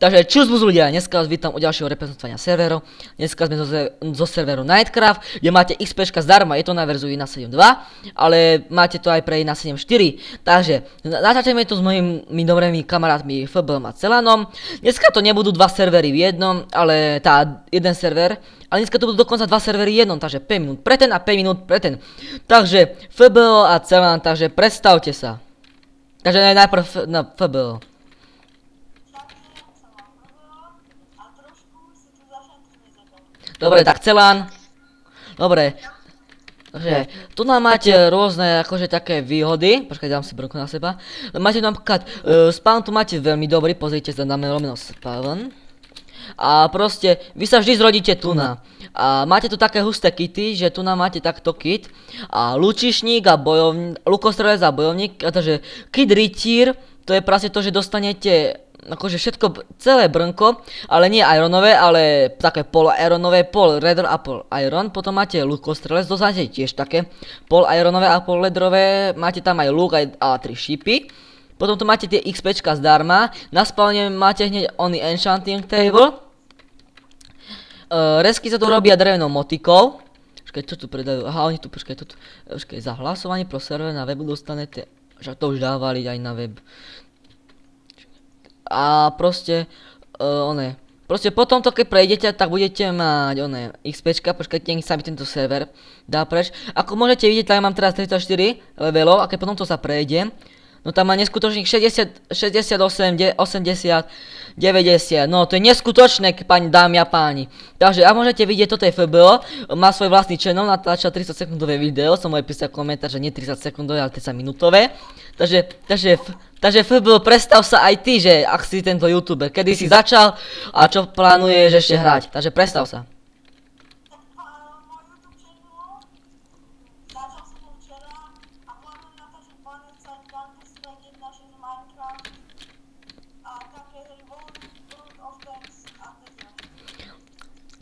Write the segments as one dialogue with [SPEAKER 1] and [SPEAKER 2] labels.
[SPEAKER 1] Takže čus ľudia, dneska vás vítam u ďalšieho reprezentovania serverov. Dneska sme zo serveru Nightcraft, kde máte XPčka zdarma, je to na verziu 1.7.2, ale máte to aj pre 1.7.4. Takže začneme to s mojimi dobrými kamarátmi FBM a Celanom. Dneska to nebudú dva servery v jednom, ale jeden server. Ale dneska to budú dokonca dva servery v jednom, takže 5 minút pre ten a 5 minút pre ten. Takže FBO a Celan, takže predstavte sa. Takže najprv na FBO. Dobre, tak Celan. Dobre. Takže tu nám máte rôzne akože také výhody. Počkaj, dám si brnku na seba. Máte napríklad spawn tu máte veľmi dobrý, pozrite sa, dáme rovno spawn. A proste, vy sa vždy zrodíte tu na. A máte tu také husté kity, že tu nám máte takto kit. A lučišník a bojovník, lukostrelec a bojovník. Takže kit rytír, to je proste to, že dostanete akože všetko, celé brnko, ale nie ironové, ale také pol-ironové, pol-redder a pol-iron. Potom máte lukostrelec, dostanete tiež také pol-ironové a pol-ledrové. Máte tam aj luk a 3 šípy. Potom tu máte tie XPčka zdarma. Na spawne máte hneď ony enchanting table. Resky sa tu robia drevenou motikou. Počkaj, čo tu predajú? Aha, oni tu, počkaj, za hlasovanie pro server na webu dostanete, že to už dávali aj na web. A proste, proste potom to keď prejdete, tak budete mať XPčka, počkajte, nech sa mi tento server dá preč. Ako môžete vidieť, tak ja mám teraz 34 levelov a keď potom to sa prejde, no tam má neskutočných 60, 68, 80, 90, no to je neskutočné, pani dámy a páni. Takže ak môžete vidieť, toto je FBO, má svoj vlastný channel, natáča 30 sekundové video, som môj písal komentár, že nie 30 sekundové, ale 30 minútové. Takže FBO, predstav sa aj ty, že ak si tento youtuber, kedy si začal a čo plánuješ ešte hrať, takže predstav sa.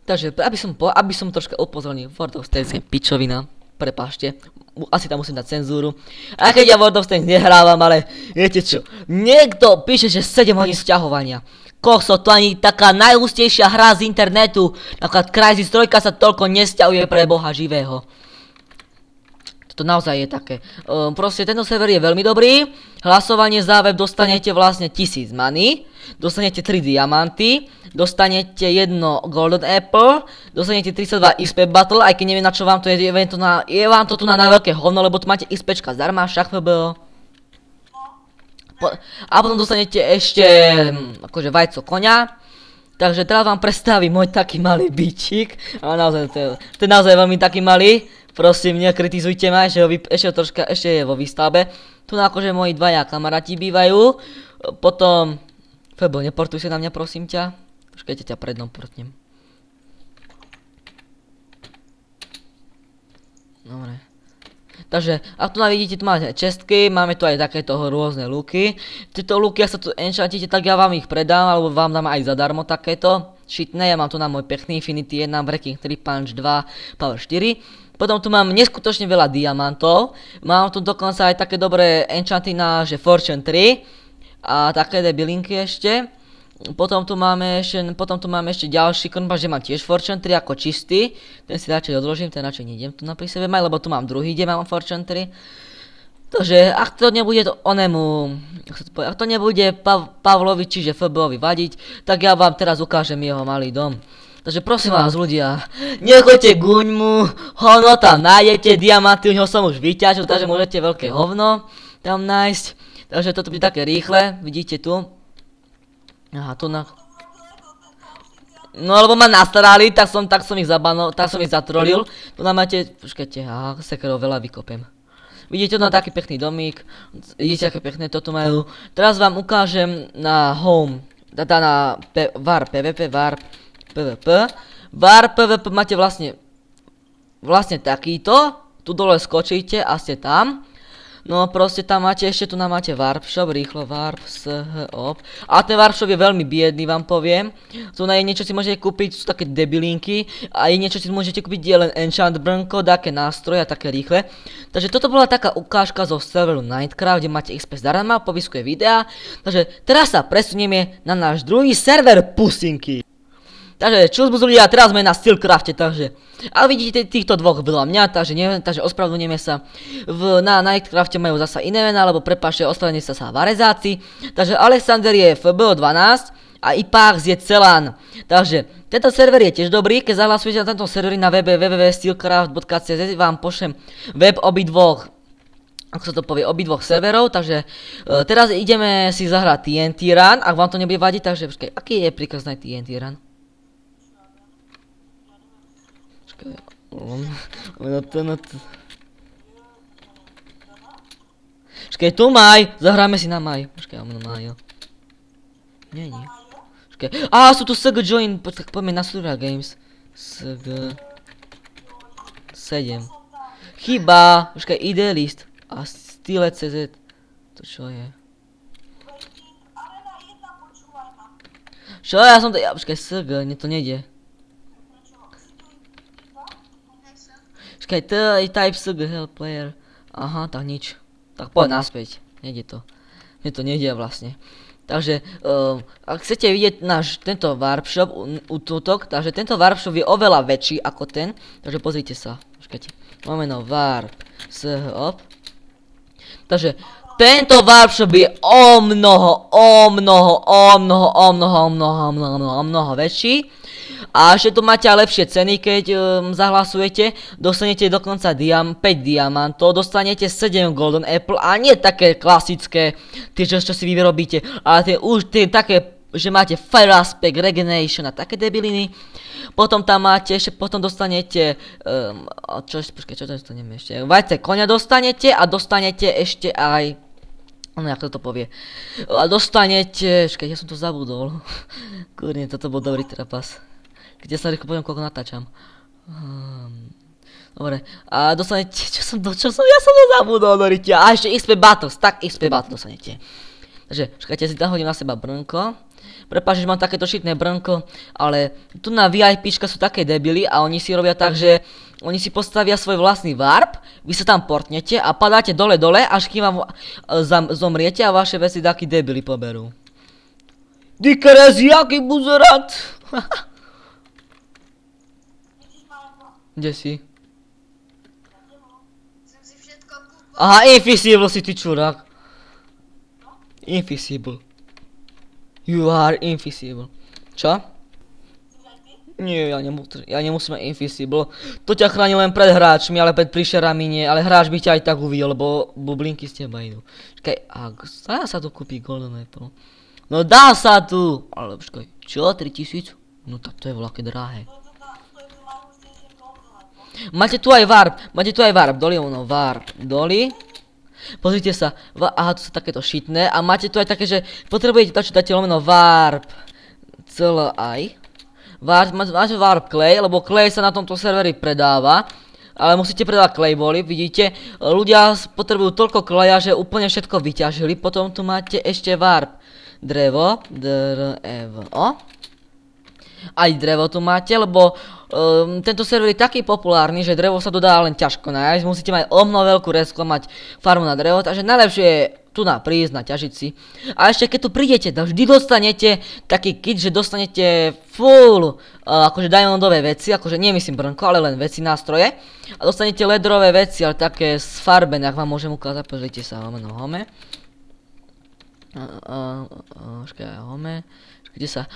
[SPEAKER 1] Takže, aby som troška upozornil, World of Tanks je pičovina, prepášte, asi tam musím dať cenzúru. A keď ja World of Tanks nehrávam, ale viete čo, niekto píše, že 7 hodín sťahovania. Kokso, to ani taká najhustejšia hra z internetu, napríklad Crysis 3 sa toľko nesťahuje pre boha živého. To naozaj je také. Proste tento server je veľmi dobrý. Hlasovanie za web dostanete vlastne 1000 money. Dostanete 3 diamanty. Dostanete 1 golden apple. Dostanete 32 XP battle. Aj keď neviem na čo vám to je. Je vám to tu na veľké hovno, lebo tu máte XPčka zdarma, však FBO. A potom dostanete ešte akože vajco koňa. Takže teraz vám predstavím môj taký malý bičík. A naozaj to je naozaj veľmi taký malý. Prosím, nekritizujte ma, ešte je vo výstavbe. Tu akože moji dvaja kamaráti bývajú. Potom Febo, neportuj sa na mňa, prosím ťa. Počkajte, ťa prednom portnem. Dobre. Takže, ak tu vidíte, tu máte čestky, máme tu aj takéto rôzne luky. Tieto luky, ak sa tu enchantíte, tak ja vám ich predám, alebo vám dám aj zadarmo takéto šitné. Ja mám tu na môj pekný Infinity 1, Breaking 3, Punch 2, Power 4. Potom tu mám neskutočne veľa diamantov. Mám tu dokonca aj také dobré enchanty na Fortune 3. A také debilinky ešte. Potom tu máme ešte ďalší krnba, že mám tiež Fortune 3 ako čistý. Ten si radšej odložím, ten radšej nejdem tu na pri sebe mať, lebo tu mám druhý, kde mám Fortune 3. Takže ak to nebude ak to nebude Pavlovi, čiže FBOvi vadiť, tak ja vám teraz ukážem jeho malý dom. Takže prosím vás ľudia, nechoďte guňmu, hovno tam nájdete, diamanty, u neho som už vyťažil, takže môžete veľké hovno tam nájsť. Takže toto bude také rýchle, vidíte tu. Aha, tu na... No lebo ma nastarali, tak som ich zatrolil. Tu nám máte, počkajte, aha, sekerov veľa vykopem. Vidíte tu na taký pekný domík, vidíte aké pekné toto majú. Teraz vám ukážem na home, teda na var PvP, var PvP. Var PvP máte vlastne takýto. Tu dole skočíte a ste tam. No proste tam máte, ešte tu nám máte Warp Shop, rýchlo Warp, op. A ten Warp Shop je veľmi biedný, vám poviem. Tu na niečo si môžete kúpiť, sú také debilinky. A je niečo si môžete kúpiť, je len enchant brnko, také nástroje a také rýchle. Takže toto bola taká ukážka zo serveru Nightcraft, kde máte XP zdarma, povisku je videa. Takže teraz sa presunieme na náš druhý server Pusinky. Takže čo ľudia, teraz sme na Steelcrafte, takže. Ale vidíte týchto dvoch vedľa mňa, takže ospravedlňujeme sa. Na Nightcrafte majú zasa iné mená, alebo prepáčte, ospravedlňujem sa v Arezácii. Takže Alexander je FBO12 a Ipax je Celan. Takže tento server je tiež dobrý, keď zahlasujete na tento serveri na webe www.steelcraft.cz vám pošlem web obidvoch, ako sa to povie, obidvoch serverov, takže teraz ideme si zahrať TNT Run, ak vám to nebude vadiť, takže počkaj, aký je príkaz na TNT Run? Počkaj, tu maj, zahráme si na maj. Počkaj, mám na maj. Nie. Počkaj, sú tu SG Join, tak poďme na Survival Games. SG 7. Chyba, počkaj, ID list. A Style.cz. To čo je? Čo, ja som to, počkaj, SG, to nejde. Počkaj, type SG help player. Aha, tak nič. Tak poď naspäť. Nejde to. Mne to nejde vlastne. Takže, ak chcete vidieť náš tento Warp Shop útotok, takže tento Warp Shop je oveľa väčší ako ten. Takže pozrite sa. Počkajte. Máme no Warp Shop. Takže, tento Warp Shop je o mnoho väčší. A ešte tu máte aj lepšie ceny, keď zahlasujete. Dostanete dokonca 5 diamantov, dostanete 7 golden apple a nie také klasické, tie čo si vy vyrobíte, ale tie také, že máte fire aspect, regeneration a také debiliny. Potom tam máte, ešte potom dostanete, počkaj, čo dostaneme ešte? Vajce koňa dostanete a dostanete ešte aj, ako to povie, a dostanete, počkaj, ja som to zabudol. Kurne, toto bol dobrý trapas. Keď ja sa rýchlo poviem, koľko natáčam. Dobre, a dostanete, ja som to zabudol, doríte. A ešte XP Battles, tak XP Battles dostanete. Takže, počkajte, si nahodím na seba brnko. Prepáč, že mám takéto šitné brnko, ale tu na VIPčka sú také debily a oni si robia tak, že oni si postavia svoj vlastný warp, vy sa tam portnete a padáte dole, až kým vám zomriete a vaše veci takí debily poberú. Dikerezi, jaký buzerat! Kde si? Aha, invisible si ty čurák. Invisible. You are invisible. Čo? Nie, ja nemusím mať invisible. To ťa chráni len pred hráčmi, ale pred príšerami nie. Ale hráč by ťa aj tak uvidel, lebo bublinky z teba idú. Čakaj, dá sa tu kúpiť golden apple? No dá sa tu! Ale počkaj, čo? 3000? No tak to je veľké drahé. Máte tu aj warp, doli ono, warp, doli. Pozrite sa, aha, tu sú takéto šitné a máte tu aj také, že potrebujete to, čo dáte lomeno warp, CLI. Máte warp clay, lebo clay sa na tomto serveri predáva. Ale musíte predávať claybally, vidíte, ľudia potrebujú toľko kleja, že úplne všetko vyťažili. Potom tu máte ešte warp, drevo, aj drevo tu máte, lebo tento server je taký populárny, že drevo sa dodá len ťažko nájsť. Musíte mať omno veľkú resklo, mať farmu na drevo, takže najlepšie je tu prísť, naťažiť si. A ešte keď tu prídete, tak vždy dostanete taký kit, že dostanete full akože diamondové veci, akože nemyslím brnko, ale len veci, nástroje. A dostanete ledrové veci, ale také sfarbené, ak vám môžem ukázať, pozrite sa, máme na home. Home. Kde sa?